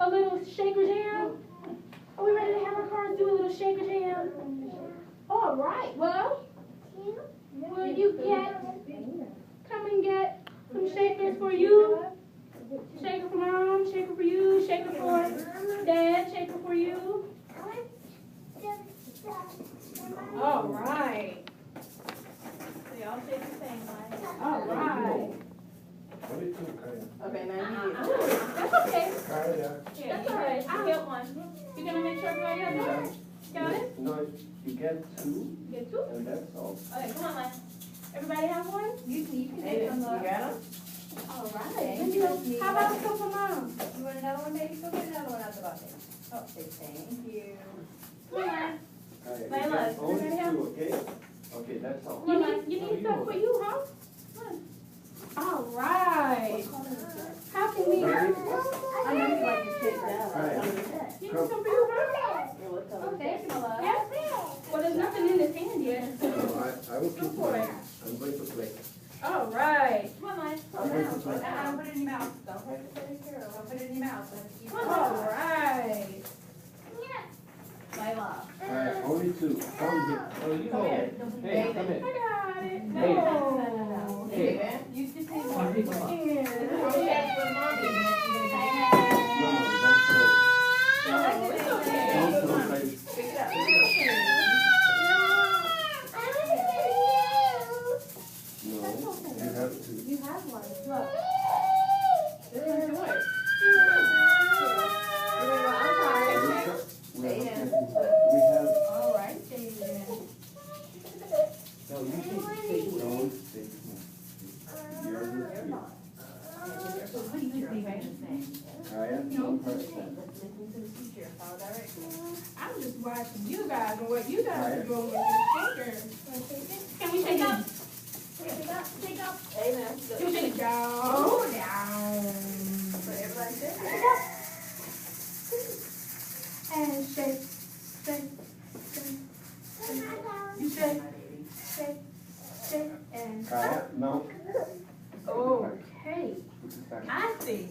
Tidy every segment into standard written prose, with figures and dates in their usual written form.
a little shaker jam? Are we ready to have our cars do a little shaker jam? All right. Well, will you come and get some shakers for you? Shaker for mom, shaker for you, shaker for dad, shaker for you. All right. So y'all shake the same way. All right. Okay, now you get That's okay. Yeah, That's all right. I'll get one. You gonna make sure everybody has one? Got it? No, you get two, Get two? and that's all. Okay, come on, Lynn. Everybody have one? You can Hey, take some you up. got them? All right. Thank Thank you. you. How about some for mom? You want another one, baby? Go get another one out the bucket. Oh, say thank you. Come on. Alright, you Layla, get only everybody have- two, okay? Okay, that's all. You need some for you, huh? All right. How can we? I know you like your shake now. Alright. You need some for you, huh? Oh, thank you, my love. Yeah. Well, there's nothing in this hand yet. No, I will Go keep for mine. it. I'm going to play. All right. Come on, Lynn. I'm going to play. Don't put it in your mouth. Don't hurt the baby girl. Don't put it in your mouth. All right. Layla. Alright, only two. Come here. Oh, you Come here. Hey, come I here. got it. Hey. No. Okay, man. You just need one. Come here. Yeah. Okay, with mommy. No, don't throw. No, it's okay. Don't throw, guys. Pick it up. No, you have to. You have one. Look. This is yours. We Stay have, in. we have, All right, David. no, you can stay, don't stay. You're the I am some person. I'm just watching you guys and what you guys are doing with your shakers. Can we shake up? Shake up, shake up. Amen. You shake down. Down. So everybody shake. Shake up. And shake, shake, shake. You shake, shake, shake, and. Kaya, no. Okay. Put it back. I think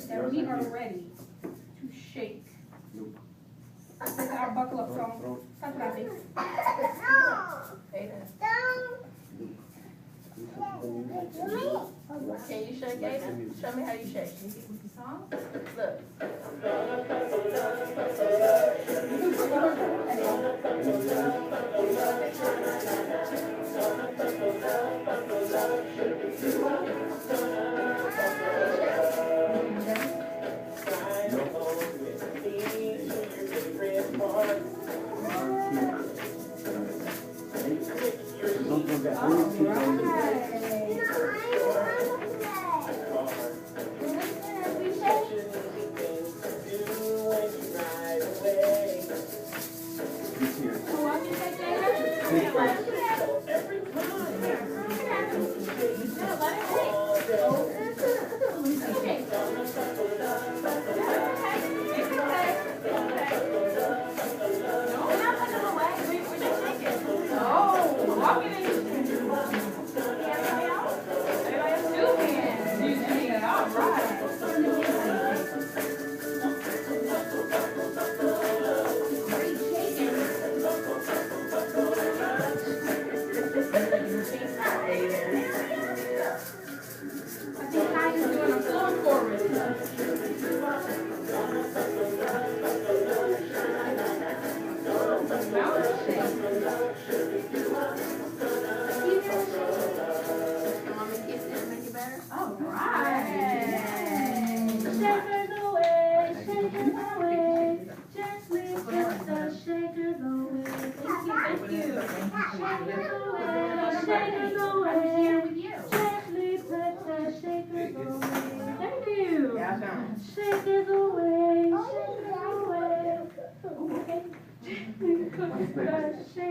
that we are ready to shake. Look. With our buckle up Throw, song. throw. That's what I think. Amen. This is the music. Can you shake, Aiden? Show me how you shake. Look. Don't forget, only two, only two. This here. Oh, I can shake that. Take first. Shake